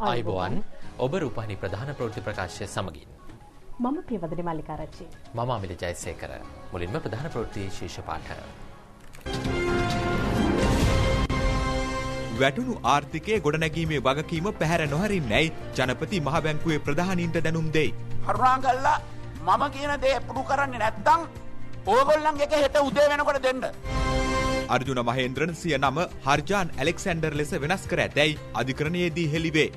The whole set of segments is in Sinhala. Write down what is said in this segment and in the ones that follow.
ආයුබෝවන් ඔබ රූපවාහිනී ප්‍රධාන ප්‍රවෘත්ති ප්‍රකාශය සමගින් මම ප්‍රියවදනි මල්ලිකාරච්චි මම අමිල ජයසේකර මුලින්ම ප්‍රධාන ප්‍රවෘත්ති ශීර්ෂ පාඨ වැටුණු ආර්ථිකයේ ගොඩනැගීමේ වගකීම පැහැර නොහැරින්නේයි ජනපති මහ බැංකුවේ ප්‍රධානීන්ට දැනුම් දෙයි. කරුණාකරලා මම කියන දේ පුරු කරන්නේ නැත්නම් ඕගොල්ලන්ගේ හෙට උදේ වෙනකොට දෙන්න. අර්ජුන මහේන්ද්‍රන් සිය නම හර්ජාන් ඇලෙක්සැන්ඩර් ලෙස වෙනස් කර ඇතැයි අධිකරණයේදී හෙළිවේ.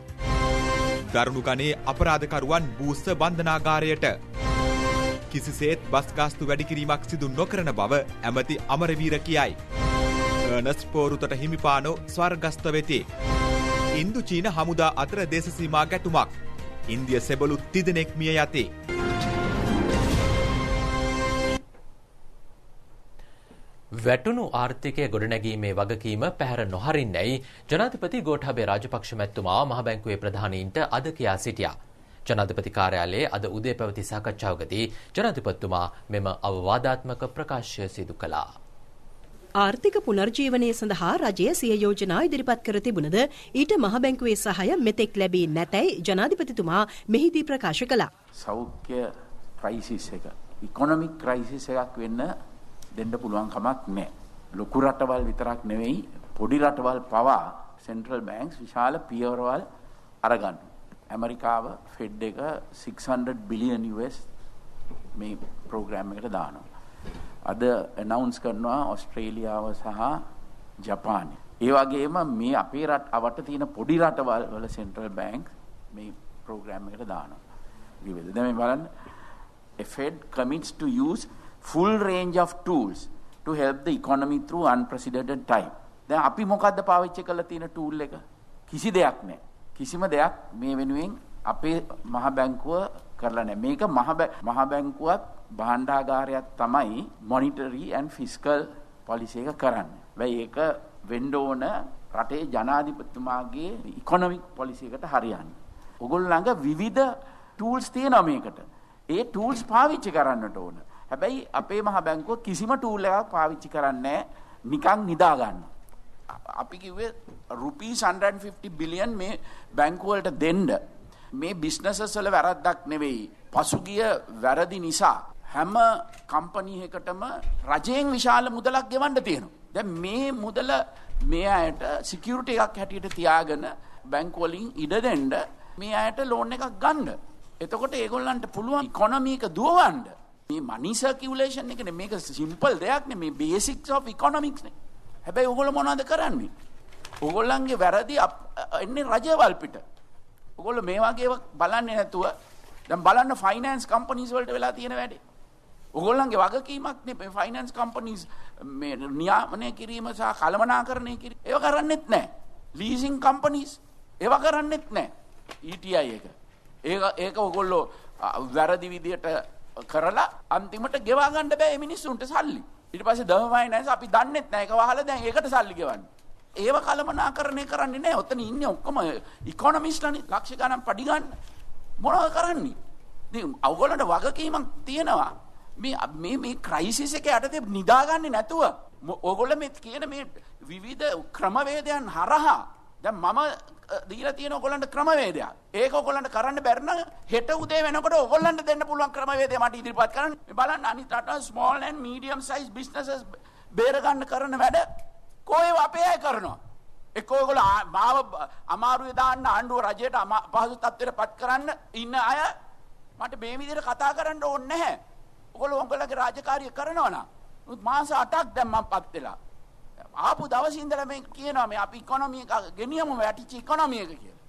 දරුණු ගණයේ අපරාධකරුවන් බූස්ස බන්ධනාගාරයට. කිසිසේත් බස් ගාස්තු වැඩි කිරීමක් සිදු නොකරන බව ඇමති අමරවීර කියයි. අර්නස්ට් පෝරුතට හිමිපානෝ ස්වර්ගස්ත වෙති. ඉන්දු චීන හමුදා අතර දේශ සීමා ගැටුමක්. ඉන්දිය සෙබළු 30 දෙනෙක් මිය යති. වැටුණු ආර්ථිකය ගොඩනැගීමේ වගකීම පැහැර නොහරින්නේයි ජනාධිපති ගෝඨාභය රාජපක්ෂ මැතිතුමා මහ බැංකුවේ ප්‍රධානීන්ට අද කියා සිටියා. ජනාධිපති කාර්යාලයේ අද උදේ පැවති සාකච්ඡාවකදී ජනාධිපතිතුමා මෙම අවවාදාත්මක ප්‍රකාශය සිදු කළා. ආර්ථික පුනර්ජීවනය සඳහා රජය සිය යෝජනා ඉදිරිපත් කර තිබුණද ඊට මහ බැංකුවේ සහාය මෙතෙක් ලැබී නැතැයි ජනාධිපතිතුමා මෙහිදී ප්‍රකාශ කළා. සෞඛ්‍ය ක්‍රයිසිස් එක ඉකොනොමික් ක්‍රයිසිස් එකක් වෙන්න දෙන්න පුළුවන් කමක් නැහැ. ලොකු රටවල් විතරක් නෙවෙයි පොඩි රටවල් පවා සෙන්ට්‍රල් බැංක්ස් විශාල පියවරවල් අරගන්න. ඇමරිකාව ෆෙඩ් එක 600 බිලියන් US මේ ප්‍රෝග්‍රෑම් එකට දානවා. අද අනවුන්ස් කරනවා ඕස්ට්‍රේලියාව සහ ජපානය. ඒ වගේම මේ අපේ රට තියෙන පොඩි රටවල් වල සෙන්ට්‍රල් බැංක් මේ ප්‍රෝග්‍රෑම් එකට දානවා. විවිධ දැන් මේ බලන්න a Fed commits to use full range of tools to help the economy through unprecedented time. දැන් අපි මොකද්ද පාවිච්චි කරලා තියෙන tool එක? කිසි දෙයක් නැහැ. කිසිම දෙයක් මේ වෙනුවෙන් අපේ මහ බැංකුව කරලා නැහැ. මේක මහ බැංකුවත් භාණ්ඩාගාරයක් තමයි monetary and fiscal policy එක කරන්නේ. වෙයි ඒක වෙන්න ඕන රටේ ජනාධිපතිතුමාගේ economic policy එකට හරියන්නේ. ඔයගොල්ලෝ ළඟ විවිධ tools තියෙනවා මේකට. ඒ tools පාවිච්චි කරන්නට ඕන. හැබැයි අපේ මහ බැංකුව කිසිම ටූල් එකක් පාවිච්චි කරන්නේ නිකන් නිදා ගන්න. අපි කිව්වේ රුපීස් 150 බිලියන් මේ බැංකුව වලට දෙන්න. මේ බිස්නසස් වල වැරද්දක් නෙවෙයි. පසුගිය වැරදි නිසා හැම කම්පැනි එකකටම රජයෙන් විශාල මුදලක් ගෙවන්න තියෙනවා. දැන් මේ මුදල මේ අයට සිකියුරිටි එකක් හැටියට තියාගෙන බැංකුව වලින් ඉඩ දෙන්න මේ අයට ලෝන් එකක් ගන්න. එතකොට ඒගොල්ලන්ට පුළුවන් ඉකොනොමි එක දුවවන්න. මේ මනි සර්කියුලේෂන් එකනේ මේක සිම්පල් දෙයක් නේ මේ බේසික්ස් ඔෆ් ඉකොනොමික්ස් නේ. හැබැයි ඕගොල්ලෝ මොනවද කරන්නේ? ඕගොල්ලන්ගේ වැරදි එන්නේ රජවල් පිට. ඕගොල්ලෝ මේ වගේ බලන්නේ නැතුව දැන් බලන්න ෆයිනෑන්ස් කම්පනීස් වලට වෙලා තියෙන වැඩේ. ඕගොල්ලන්ගේ වගකීමක් නේ මේ ෆයිනෑන්ස් කම්පනීස් මේ නියාමනය කිරීම සහ කළමනාකරණය කිරීම. ඒව කරන්නේත් නැහැ. ලීසින් කම්පනීස් ඒව කරන්නේත් නැහැ. ETI එක. ඒක ඕගොල්ලෝ වැරදි විදියට කරලා අන්තිමට ගෙවා ගන්න බෑ මේ මිනිස්සුන්ට සල්ලි. ඊට පස්සේ ද ෆයිනෑන්ස් අපි දන්නෙත් නැහැ ඒක වහලා දැන් ඒකට සල්ලි ගෙවන්නේ. ඒව කළමනාකරණය කරන්නේ නැහැ. ඔතන ඉන්නේ ඔක්කොම ඉකොනොමිස්ට්ලානේ ලක්ෂ ගණන් පඩි ගන්න. මොනවද කරන්නේ? ඉතින් අවගොල්ලන්ට වගකීමක් තියෙනවා. මේ ක්‍රයිසිස් එක යටතේ නිදාගන්නේ නැතුව ඕගොල්ලෝ මේ කියන මේ විවිධ ක්‍රමවේදයන් හරහා දැන් මම දීලා තියෙන ඕගොල්ලන්ට ක්‍රමවේදයක්. ඒක ඕගොල්ලන්ට කරන්න බැරි නම් හෙට උදේ වෙනකොට ඕගොල්ලන්ට දෙන්න පුළුවන් ක්‍රමවේදය මට ඉදිරිපත් කරන්න. මේ බලන්න අනිත් රට small and medium size businesses බේර ගන්න කරන වැඩ කොහේව අපේ අය කරනවා. ඒක ඕගොල්ලෝ මාව අමාරුවේ දාන්න ආණ්ඩුව රජයට පහසු තත්ත්වයට පත් කරන්න ඉන්න අය මට මේ විදිහට කතා කරන්න ඕනේ නැහැ. ඕගොල්ලෝගේ රාජකාරිය කරනවා නම් මාස 8ක් දැන් මම පත් වෙලා ආපු දවසේ ඉඳලා මේ කියනවා මේ අපි ඉකොනොමි එක ගෙනියමු වැටිච්ච ඉකොනොමි එක කියලා.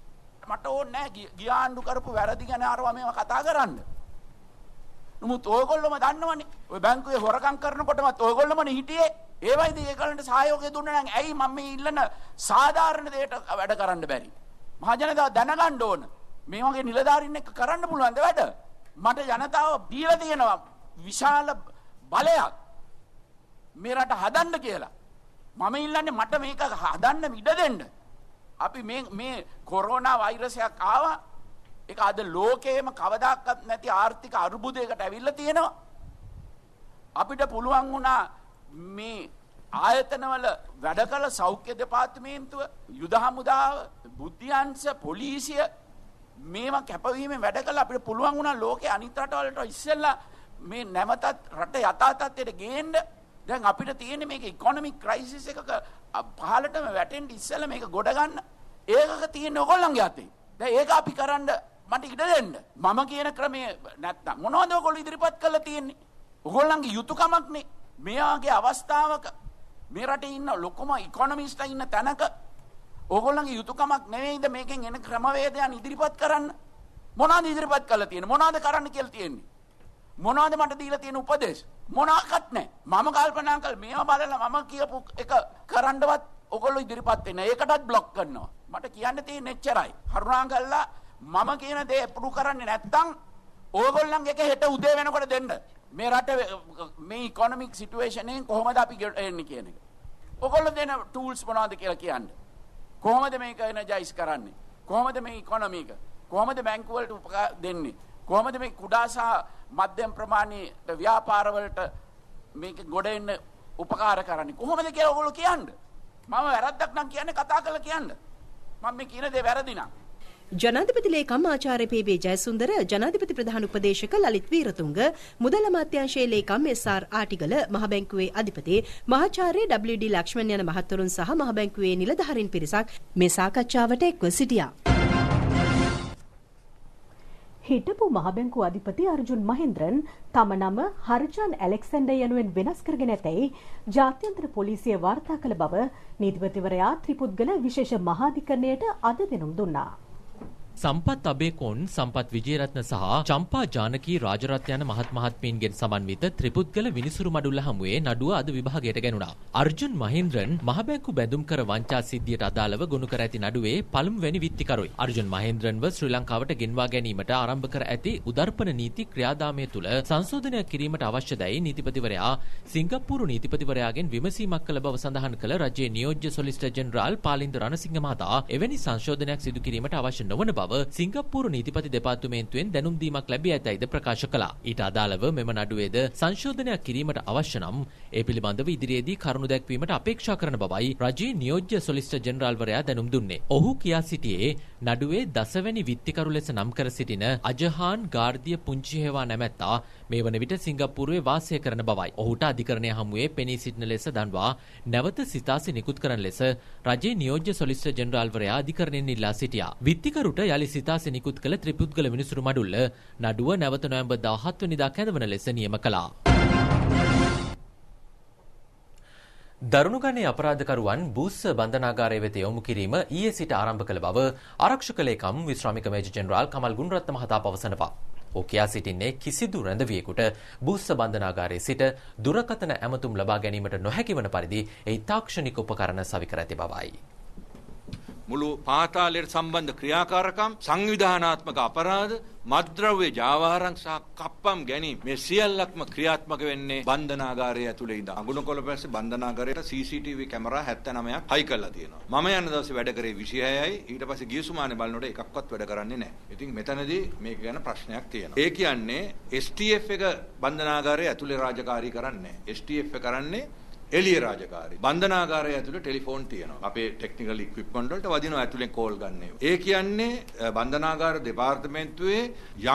මට ඕනේ නැහැ ගියාණ්ඩු කරපු වැරදි ගැන අරවා මේවා කතා කරන්න. නමුත් ඕගොල්ලෝම දන්නවනේ. ඔය බැංකුවේ හොරකම් කරනකොටමත් ඕගොල්ලෝමනේ හිටියේ. ඒ වයිදී ඒගොල්ලන්ට සහයෝගය දුන්නා නම් ඇයි මම මේ ඉල්ලන සාධාරණ දෙයට වැඩ කරන්න බැරි? මහජනතාව දැනගන්න ඕන. මේ වගේ නිලධාරීන් එක්ක කරන්න පුළුවන්ද වැඩ? මට ජනතාව දීලා තියෙනවා විශාල බලයක් මේ රට හදන්න කියලා. මම ඉල්ලන්නේ මට මේක හදන්න ඉඩ දෙන්න. අපි මේ කොරෝනා වෛරසයක් ආවා. ඒක අද ලෝකයේම කවදාකවත් නැති ආර්ථික අර්බුදයකට ඇවිල්ලා තියෙනවා. අපිට පුළුවන් වුණා මේ ආයතනවල වැඩ කළ සෞඛ්‍ය දෙපාර්තමේන්තුව, යුද හමුදාව, බුද්ධ්‍යංශ, පොලිසිය මේවා කැපවීමෙන් වැඩ කළා අපිට පුළුවන් වුණා ලෝකේ අනිත් රටවලට ඉස්සෙල්ලා මේ නැවතත් රට යථා තත්ත්වයට ගේන්න. දැන් අපිට තියෙන්නේ මේක ඉකොනොමික් ක්‍රයිසිස් එකක පහළටම වැටෙන්න ඉස්සෙල්ලා මේක ගොඩ ගන්න. ඒකක තියෙන ඔයගොල්ලන්ගේ අතේ. දැන් ඒක අපි කරන්න මට ඉඩ දෙන්න. මම කියන ක්‍රමයේ නැත්තම් මොනවද ඔයගොල්ලෝ ඉදිරිපත් කරලා තියෙන්නේ? ඔයගොල්ලන්ගේ යුතුයකමක්නේ. මේ වගේ අවස්ථාවක මේ රටේ ඉන්න ලොකුම ඉකොනොමිස්ට්ලා ඉන්න තැනක ඕගොල්ලන්ගේ යුතුයකමක් නෙවෙයිද මේකෙන් එන ක්‍රමවේදයන් ඉදිරිපත් කරන්න? මොනවද ඉදිරිපත් කරලා තියෙන්නේ? මොනවද කරන්න කියලා තියෙන්නේ? මොනවද මට දීලා තියෙන උපදේශ? මොනවාක්වත් නැහැ. මම කල්පනා කළා මේවා බලලා මම කියපු එක කරන්නවත් ඕගොල්ලෝ ඉදිරිපත් වෙන්නේ. ඒකටත් બ્લોක් කරනවා. මට කියන්න තියෙන්නේ එච්චරයි. කරුණාකරලා මම කියන දේ අප්‍රූව් කරන්නේ නැත්නම් ඕගොල්ලන්ගේ එක හෙට උදේ වෙනකොට දෙන්න. මේ රට මේ ඉකොනොමික් සිටුේෂන් එකෙන් කොහොමද අපි එන්නේ කියන එක. ඕගොල්ලෝ දෙන ටූල්ස් මොනවද කියලා කියන්නේ. කොහොමද මේක එනර්ජයිස් කරන්නේ? කොහොමද මේ ඉකොනොමි එක? කොහොමද බැංකු වලට උපකාර දෙන්නේ? කොහොමද මේ කුඩා සහ මධ්‍යම ප්‍රමාණයේ ව්‍යාපාර වලට මේක ගොඩ එන්න උපකාර කරන්නේ? කොහොමද කියලා ඔයගොල්ලෝ කියන්නේ? මම වැරද්දක් නම් කියන්නේ කතා කරලා කියන්න. මම මේ කියන දේ වැරදි නම්. ජනාධිපති ලේකම් ආචාර්ය පී.බී. ජයසුන්දර, ජනාධිපති ප්‍රධාන උපදේශක ලලිත් වීරතුංග, මුදල් අමාත්‍යාංශයේ ලේකම් එස්.ආර්. ආටිගල, මහ බැංකුවේ අධිපති මහාචාර්ය ඩබ්ලිව්.ඩී. ලක්ෂ්මන් යන මහත්වරුන් සහ මහ බැංකුවේ නිලධාරීන් පිරිසක් මේ සාකච්ඡාවට එක්ව සිටියා. හිටපු මහ බැංකුව අධිපති අර්ජුන් මහේන්ද්‍රන් තම නම හර්ජාන් ඇලෙක්සැන්ඩර් යනුවෙන් වෙනස් කරගෙන ඇතැයි ජාත්‍යන්තර පොලිසිය වාර්තා කළ බව නීතිපතිවරයා ත්‍රිපුද්ගල විශේෂ මහාධිකරණයට අද දෙනුම් දුන්නා. සම්පත් අබේකොන්, සම්පත් විජේරත්න සහ චම්පා ජානකී රාජරත්න යන මහත් මහත්මීන්ගෙන් සමන්විත ත්‍රිපුද්ගල විනිසුරු මඩුල්ල හමුවේ නඩුව අද විභාගයට ගැනුණා. අර්ජුන් මහේන්ද්‍රන් මහ බැංකු බැඳුම් කර වංචා සිද්ධියට අදාළව ගොනු කර ඇති නඩුවේ පළමුවැනි විත්තිකරුයි. අර්ජුන් මහේන්ද්‍රන්ව ශ්‍රී ලංකාවට ගෙන්වා ගැනීමට ආරම්භ කර ඇති උදර්පණ නීති ක්‍රියාදාමය තුළ සංශෝධනයක් කිරීමට අවශ්‍යදයි නීතිපතිවරයා සිංගප්පූරු නීතිපතිවරයාගෙන් විමසීමක් කළ බව සඳහන් කළ රජයේ නියෝජ්‍ය සොලිසිටර් ජෙනරාල් පාලින්ද රණසිංහ මහතා එවැනි සංශෝධනයක් සිදු කිරීමට අවශ්‍ය නොවන බව සිංගප්පූරු නීතිපති දෙපාර්තමේන්තුවෙන් දැනුම් දීමක් ලැබී ඇතැයිද ප්‍රකාශ කළා. ඊට අදාළව මෙම නඩුවේද සංශෝධනයක් කිරීමට අවශ්‍ය නම් ඒ පිළිබඳව ඉදිරියේදී කරුණු දැක්වීමට අපේක්ෂා කරන බවයි රජයේ නියෝජ්‍ය සොලිසිටර් ජෙනරාල්වරයා දැනුම් දුන්නේ. ඔහු කියා සිටියේ නඩුවේ 10 වෙනි විත්තිකරු ලෙස නම් කර සිටින අජහාන් ගාර්දිය පුංචිහේවා නැමැත්තා මේ වන විට සිංගප්පූරුවේ වාසය කරන බවයි. ඔහුට අධිකරණය හමුවේ පෙනී සිටින ලෙස දන්වා නැවත සිතාසි නිකුත් කරන ලෙස රජයේ නියෝජ්‍ය සොලිසිටර් ජෙනරාල්වරයා අධිකරණයෙන් ඉල්ලා සිටියා. විත්තිකරුට යලි සිතාසි නිකුත් කළ ත්‍රිපුද්ගල විනිසුරු මඩුල්ල නඩුව නැවත නොවැම්බර් 17 වෙනිදා කැඳවන ලෙස නියම කළා. දරුණු ගණයේ අපරාධකරුවන් බූස්ස බන්ධනාගාරය වෙත යොමු කිරීම ඊයේ සිට ආරම්භ කළ බව ආරක්ෂක ලේකම් විශ්‍රාමික මේජර් ජෙනරාල් කමල් ගුණරත්න මහතා පවසනවා. ඔහු කියා සිටින්නේ කිසිදු රැඳවියෙකුට බූස්ස බන්ධනාගාරයේ සිට දුරකථන ඇමතුම් ලබා ගැනීමට නොහැකි වන පරිදි ඒ තාක්ෂණික උපකරණ සවි කර ඇති බවයි. මුළු පාතාලයට සම්බන්ධ ක්‍රියාකාරකම්, සංවිධානාත්මක අපරාධ, මත්ද්‍රව්‍ය ජාවාරම් සහ කප්පම් ගැනීම මේ සියල්ලක්ම ක්‍රියාත්මක වෙන්නේ බන්ධනාගාරයේ ඇතුලේ ඉඳන්. අගුණකොළ පැත්තේ බන්ධනාගාරයට CCTV කැමරා 79ක් හයි කරලා තියෙනවා. මම යන දවසේ වැඩ කරේ 26යි. ඊට පස්සේ ගිය සුමානේ බලනකොට එකක්වත් වැඩ කරන්නේ නැහැ. ඉතින් මෙතනදී මේක ගැන ප්‍රශ්නයක් තියෙනවා. ඒ කියන්නේ STF එක බන්ධනාගාරයේ ඇතුලේ රාජකාරී කරන්නේ නැහැ. STF එක කරන්නේ එළිය රාජකාරී. බන්ධනාගාරය ඇතුලේ ටෙලිෆෝන් තියෙනවා. අපේ ටෙක්නිකල් ඉක්විප්මන්ට් වලට වදිනවා ඇතුලෙන් කෝල් ගන්න ඒවා. ඒ කියන්නේ බන්ධනාගාර දෙපාර්තමේන්තුවේ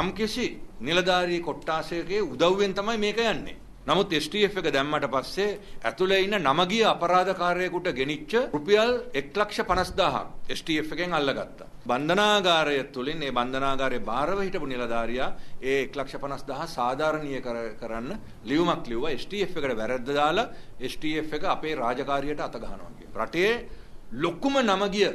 යම්කිසි නිලධාරී කොට්ටාසයකගේ උදව්වෙන් තමයි මේක යන්නේ. නමුත් STF එක දැම්මට පස්සේ ඇතුලේ ඉන්න නමගිය අපරාධකාරයෙකුට ගෙනිච්ච රුපියල් 1,50,000ක් STF එකෙන් අල්ලගත්තා. බන්ධනාගාරය තුලින් මේ බන්ධනාගාරයේ බාරව හිටපු නිලධාරියා ඒ 1,50,000 සාධාරණීය කරන්න ලියුමක් ලිව්වා. STF එකට වැරද්ද දාලා STF එක අපේ රාජකාරියට අත ගහනවා කියන. රටේ ලොකුම නමගිය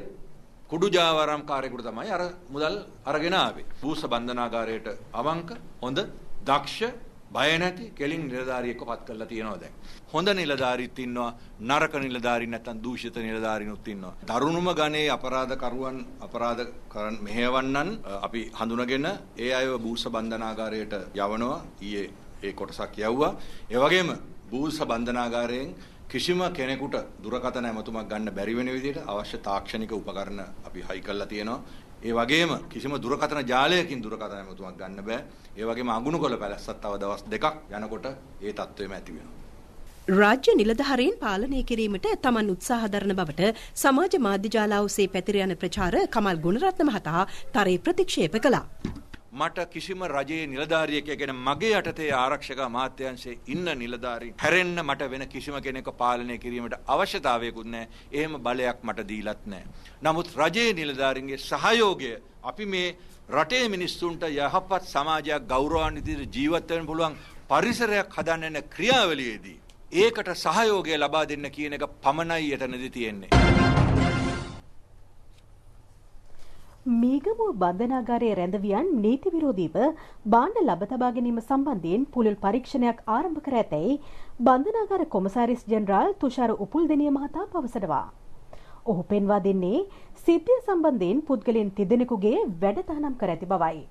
කුඩු ජාවාරම්කාරයෙකුට තමයි අර මුදල් අරගෙන ආවේ. බූස්ස බන්ධනාගාරයට අවංක හොඳ දක්ෂ බය නැති කෙලින් නිලධාරියෙක්ව පත් කරලා තියෙනවා දැන්. හොඳ නිලධාරීත් ඉන්නවා, නරක නිලධාරී නැත්නම් දූෂිත නිලධාරීනුත් ඉන්නවා. දරුණුම ගණයේ අපරාධකරුවන් අපරාධ කරන මෙහෙවන්නන් අපි හඳුනගෙන ඒ අයව බූස්ස බන්ධනාගාරයට යවනවා. ඊයේ ඒ කොටසක් යවුවා. ඒ වගේම බූස්ස බන්ධනාගාරයෙන් කිසිම කෙනෙකුට දුරකථන ඇමතුමක් ගන්න බැරි වෙන විදිහට අවශ්‍ය තාක්ෂණික උපකරණ අපි හයි කරලා තියෙනවා. ඒ වගේම කිසිම දුරකථන ජාලයකින් දුරකථන ඇමතුමක් ගන්න බෑ. ඒ වගේම අගුණකොළ පැලැස්සත් තව දවස් 2ක් යනකොට ඒ තත්ත්වෙම ඇති වෙනවා. රාජ්‍ය නිලධාරීන් පාලනය කිරීමට තමන් උත්සාහ දරන බවට සමාජ මාධ්‍ය ජාලා ඔස්සේ පැතිර යන ප්‍රචාර කමල් ගුණරත්න මහතා තරයේ ප්‍රතික්ෂේප කළා. මට කිසිම රජයේ නිලධාරියෙක් ගැන මගේ යටතේ ආරක්ෂක අමාත්‍යාංශයේ ඉන්න නිලධාරීන් හැරෙන්න මට වෙන කිසිම කෙනෙක් පාලනය කිරීමට අවශ්‍යතාවයකුත් නැහැ. එහෙම බලයක් මට දීලත් නැහැ. නමුත් රජයේ නිලධාරීන්ගේ සහයෝගය අපි මේ රටේ මිනිස්සුන්ට යහපත් සමාජයක් ගෞරවාන්විත ජීවත් වෙන්න පුළුවන් පරිසරයක් හදන්න යන ක්‍රියාවලියේදී ඒකට සහයෝගය ලබා දෙන්න කියන එක පමණයි එතනදී තියෙන්නේ. මීගමුව බන්ධනාගාරයේ රැඳවියන් නීති විරෝධීව බාණ්ඩ ලබ තබා ගැනීම සම්බන්ධයෙන් පුළුල් පරීක්ෂණයක් ආරම්භ කර ඇතැයි බන්ධනාගාර කොමසාරිස් ජෙනරාල් තුෂාර උපුල්දෙනිය මහතා පවසනවා. ඔහු පෙන්වා දෙන්නේ සිද්ධිය සම්බන්ධයෙන් පුද්ගලයන් තිදෙනෙකුගේ වැඩ තහනම් කර ඇති බවයි.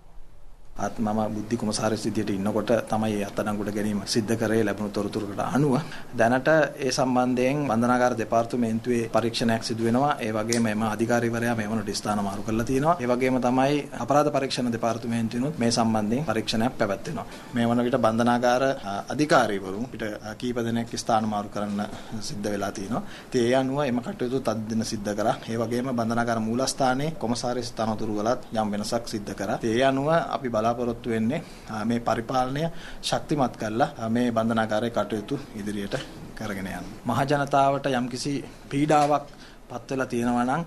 මම බුද්ධි කොමසාරිස් විදියට ඉන්නකොට තමයි අත්අඩංගුවට ගැනීම සිද්ධ කරේ ලැබුණු තොරතුරකට අනුව දැනට ඒ සම්බන්ධයෙන් බන්ධනාගාර දෙපාර්තමේන්තුවේ පරීක්ෂණයක් සිදු වෙනවා. ඒ වගේම එම අධිකාරීවරයා මේ වුණ ස්ථාන මාරු කරලා තියෙනවා. ඒ වගේම තමයි අපරාධ පරීක්ෂණ දෙපාර්තමේන්තුවෙනුත් මේ සම්බන්ධයෙන් පරීක්ෂණයක් පැවැත්වෙනවා. මේ වන විට බන්ධනාගාර අධිකාරීවරුන් පිට කීප දෙනෙක් ස්ථාන මාරු කරන්න සිද්ධ වෙලා තියෙනවා. ඉතින් ඒ අනුව එම කටයුතු තද්දින සිද්ධ කරා. ඒ වගේම බන්ධනාගාර මූලස්ථානයේ කොමසාරිස් තනතුරු වලත් යම් වෙනසක් සිද්ධ කරා. ඒ අනුව අපි බලාපොරොත්තු වෙන්නේ මේ පරිපාලනය ශක්තිමත් කරලා මේ බන්ධනාගාරයේ කටයුතු ඉදිරියට කරගෙන යන්න. මහ ජනතාවට යම්කිසි පීඩාවක් පත් වෙලා තියෙනවා නම්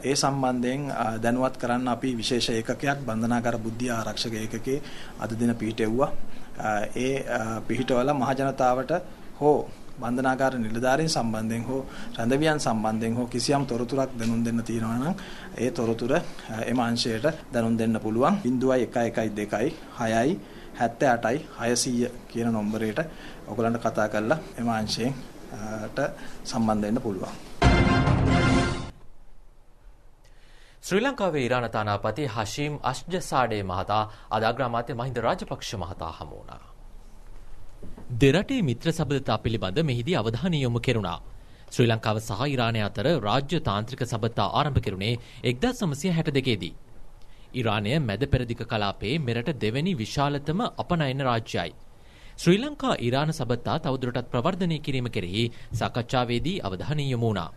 ඒ සම්බන්ධයෙන් දැනුවත් කරන්න අපි විශේෂ ඒකකයක් බන්ධනාගාර බුද්ධිය ආරක්ෂක ඒකකයේ අද දින පිහිටෙව්වා. ඒ පිහිටවල මහ ජනතාවට හෝ බන්ධනාගාර නිලධාරීන් සම්බන්ධයෙන් හෝ රැඳවියන් සම්බන්ධයෙන් හෝ කිසියම් තොරතුරක් දැනුම් දෙන්න තියෙනවා නම් ඒ තොරතුර එම අංශයට දැනුම් දෙන්න පුළුවන් 0112 6යි 78යි 600 කියන නම්බරයට ඔයගලන්ට කතා කරලා එම අංශයට සම්බන්ධ වෙන්න පුළුවන්. ශ්‍රී ලංකාවේ ඉරාන තානාපති හෂීම් අෂ්ජසාඩේ මහතා අද අග්‍රාමාත්‍ය මහින්ද රාජපක්ෂ මහතා හමු වුණා. දෙරටේ මිත්‍ර සබඳතා පිළිබඳ මෙහිදී අවධානය යොමු කෙරුණා. ශ්‍රී ලංකාව සහ ඉරානය අතර රාජ්‍ය තාන්ත්‍රික සබඳතා ආරම්භ කෙරුණේ 1962 දී. ඉරානය මැද පෙරදිග කලාපයේ මෙරට දෙවැනි විශාලතම අපනයන රාජ්‍යයි. ශ්‍රී ලංකා ඉරාන සබඳතා තවදුරටත් ප්‍රවර්ධනය කිරීම කෙරෙහි සාකච්ඡාවේදී අවධානය යොමු වුණා.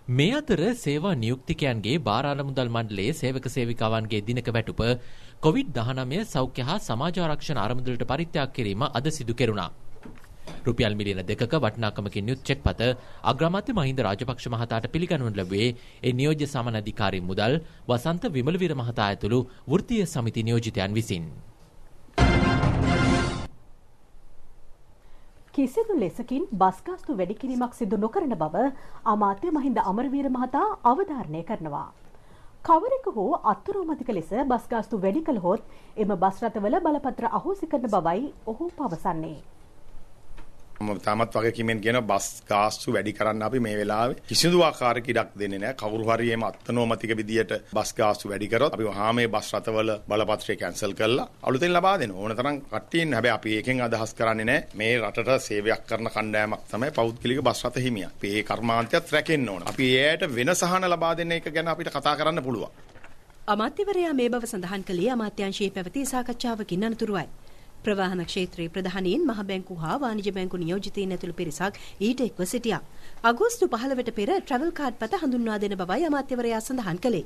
මේ අතර සේවා නියුක්තිකයන්ගේ බාර අරමුදල් මණ්ඩලයේ සේවක සේවිකාවන්ගේ දිනක වැටුප COVID-19 සෞඛ්‍ය හා සමාජ ආරක්ෂණ අරමුදලට පරිත්‍යාග කිරීම අද සිදු කෙරුණා. රුපියල් මිලියන 2ක වටිනාකමකින් යුත් චෙක්පත අග්‍රාමාත්‍ය මහින්ද රාජපක්ෂ මහතාට පිළිගනු ලැබුවේ ඒ නියෝජ්‍ය සමානාධිකාරී මුදල් වසන්ත විමලවීර මහතා ඇතුළු වෘත්තීය සමිති නියෝජිතයන් විසින්. කිසිදු ලෙසකින් බස් ගාස්තු වැඩි කිරීමක් සිදු නොකරන බව අමාත්‍ය මහින්ද අමරවීර මහතා අවධාරණය කරනවා. කවරෙකු හෝ අත්තරෝමතික ලෙස බස් ගාස්තු වැඩි කළහොත් එම බස් රථවල බලපත්‍ර අහෝසි කරන බවයි ඔහු පවසන්නේ. තාමත් වගකීමෙන් කියන බස් ගාස්තු වැඩි කරන්න අපි මේ වෙලාවේ කිසිදු ආකාරයක ඉඩක් දෙන්නේ නැහැ. කවුරු හරි එහෙම අත්නෝමතික විදියට බස් ගාස්තු වැඩි කරොත් අපි වහාම මේ බස් රථවල බලපත්‍රය කැන්සල් කරලා අලුතෙන් ලබා දෙනවා. ඕන තරම් කට්ටිය ඉන්න. හැබැයි අපි ඒකෙන් අදහස් කරන්නේ නැහැ. මේ රටට සේවයක් කරන කණ්ඩායමක් තමයි පෞද්ගලික බස් රථ හිමියන්. අපි ඒ කර්මාන්තයත් රැකෙන්න ඕන. අපි ඒයට වෙන සහන ලබා දෙන එක ගැන අපිට කතා කරන්න පුළුවන්. අමාත්‍යවරයා මේ බව සඳහන් කළේ අමාත්‍යාංශයේ පැවති සාකච්ඡාවකින් අනතුරුවයි. ප්‍රවාහන ක්ෂේත්‍රයේ ප්‍රධානීන් මහ බැංකු හා වාණිජ බැංකු නියෝජිතයින් ඇතුළු පිරිසක් ඊට එක්ව සිටියා. අගෝස්තු 15ට පෙර ට්‍රැවල් කාඩ් පත හඳුන්වා දෙන බවයි අමාත්‍යවරයා සඳහන් කළේ.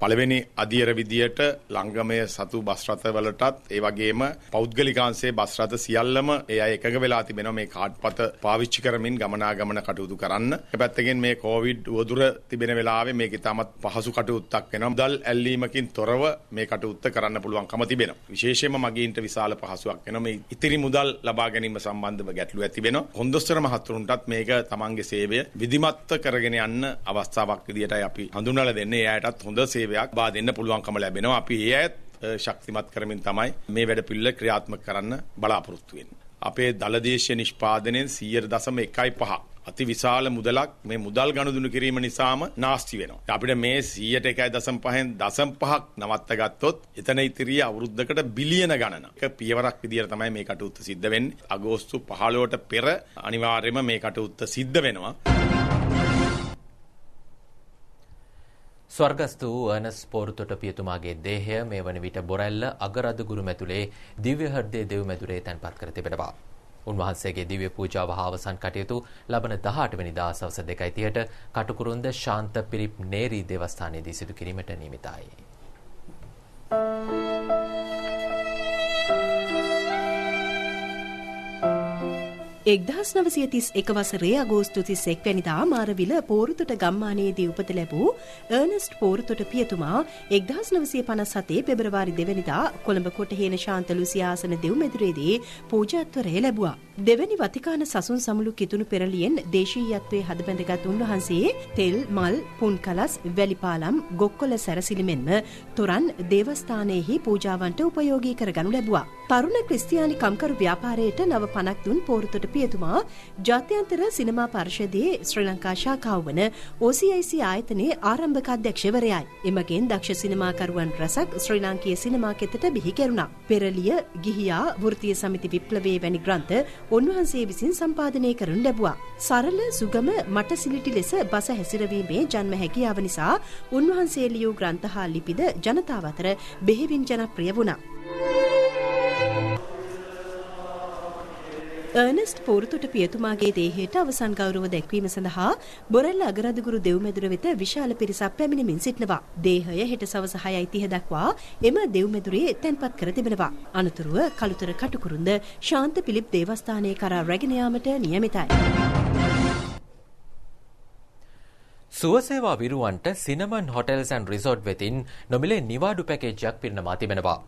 පළවෙනි අධියර විදියට ලංගමය සතු බස් රථවලටත් ඒ වගේම පෞද්ගලිකාංශයේ බස් රථ සියල්ලම ඒ අය එකග වෙලා තිබෙනවා මේ කාඩ් පත පාවිච්චි කරමින් ගමනාගමන කටයුතු කරන්න. ඒ පැත්තකින් මේ කොවිඩ් වදුර තිබෙන වෙලාවේ මේක ඉතාමත් පහසු කටයුත්තක් වෙනවා. මුදල් ඇල්ලීමකින් තොරව මේ කටයුත්ත කරන්න පුළුවන්කම තිබෙනවා. විශේෂයෙන්ම මගීන්ට විශාල පහසුවක් වෙනවා. මේ ඉතිරි මුදල් ලබා ගැනීම සම්බන්ධව ගැටලු ඇති වෙනවා. කොන්දොස්තර මහතුරුන්ටත් මේක තමන්ගේ සේවය විධිමත්ව කරගෙන යන්න අවස්ථාවක් විදියටයි අපි හඳුන්වලා දෙන්නේ. එයාටත් හොඳ සේවයක් බා දෙන්න පුළුවන්කම ලැබෙනවා. අපි ඒ අයත් ශක්තිමත් කරමින් තමයි මේ වැඩ පිළිවෙල ක්‍රියාත්මක කරන්න බලාපොරොත්තු වෙන්නේ. අපේ දලදේශීය නිෂ්පාදනයෙන් 100.15 අති විශාල මුදලක් මේ මුදල් ගනුදෙනු කිරීම නිසාම නාස්ති වෙනවා. අපිට මේ 101.5න් 0.5ක් නවත්ත ගත්තොත් එතන ඉතිරිය අවුරුද්දකට බිලියන ගණන. ඒක පියවරක් විදියට තමයි මේ කටයුත්ත සිද්ධ වෙන්නේ. අගෝස්තු 15ට පෙර අනිවාර්යයෙන්ම මේ කටයුත්ත සිද්ධ වෙනවා. ස්වර්ගස්ථ වූ අර්නස් පෝරුතොට පියතුමාගේ දේහය මේ වන විට බොරැල්ල අගරදුගුරු මැතුලේ දිව්‍ය හෘදය දෙව් මැදුරේ තැන්පත් කර තිබෙනවා. උන්වහන්සේගේ දිව්‍ය පූජාව හා අවසන් කටයුතු ලබන 18 වෙනිදා සවස් 2:30ට කටුකුරුන්ද ශාන්ත පිරිප් නේරී දේවස්ථානයේදී සිදු කිරීමට නියමිතයි. 1931 වසරේ අගෝස්තු 31 වැනිදා මාරවිල පෝරුතොට ගම්මානයේදී උපත ලැබූ අර්නස්ට් පෝරුතොට පියතුමා 1957 පෙබරවාරි 2 වැනිදා කොළඹ කොටහේන ශාන්ත ලුසියාසන දෙව්මැදුරේදී පූජාත්වරය ලැබුවා. දෙවැනි වතිකාන සසුන් සමුළු කිතුණු පෙරළියෙන් දේශීයත්වයේ හදබැඳගත් උන්වහන්සේ තෙල්, මල්, පුන්කලස්, වැලිපාලම්, ගොක්කොල සැරසිලි මෙන්ම තොරන් දේවස්ථානයේහි පූජාවන්ට උපයෝගී කරගනු ලැබුවා. තරුණ ක්‍රිස්තියානි කම්කරු ව්‍යාපාරයට නව පණක් දුන් පෝරුතොට පියතුමා ජාත්‍යන්තර සිනමා පරිෂදයේ ශ්‍රී ලංකා ශාඛාව වන OCIC ආයතනයේ ආරම්භක අධ්‍යක්ෂවරයයි. එමගින් දක්ෂ සිනමාකරුවන් රැසක් ශ්‍රී ලාංකීය සිනමා කෙතට බිහි කෙරුණා. පෙරළිය, ගිහියා, වෘත්තීය සමිති විප්ලවයේ වැනි ග්‍රන්ථ උන්වහන්සේ විසින් සම්පාදනය කරනු ලැබුවා. සරල, සුගම, මට සිලිටි ලෙස බස හැසිරවීමේ ජන්ම හැකියාව නිසා උන්වහන්සේ ලියූ ග්‍රන්ථ හා ලිපිද ජනතාව අතර බෙහෙවින් ජනප්‍රිය වුණා. අර්නස්ට් පෝරුතොට පියතුමාගේ දේහයට අවසන් ගෞරව දැක්වීම සඳහා බොරැල්ල අගරදුගුරු දෙව්මැදුර වෙත විශාල පිරිසක් පැමිණෙමින් සිටිනවා. දේහය හෙට සවස 6:30 දක්වා එම දෙව්මැදුරේ තැන්පත් කර තිබෙනවා. අනතුරුව කළුතර කටුකුරුන්ද ශාන්ත පිලිප් දේවස්ථානයේ කරා රැගෙන යාමට නියමිතයි. සුවසේවා විරුවන්ට සිනමන් හොටෙල්ස් ඇන්ඩ් රිසෝට් වෙතින් නොමිලේ නිවාඩු පැකේජයක් පිරිනමා තිබෙනවා.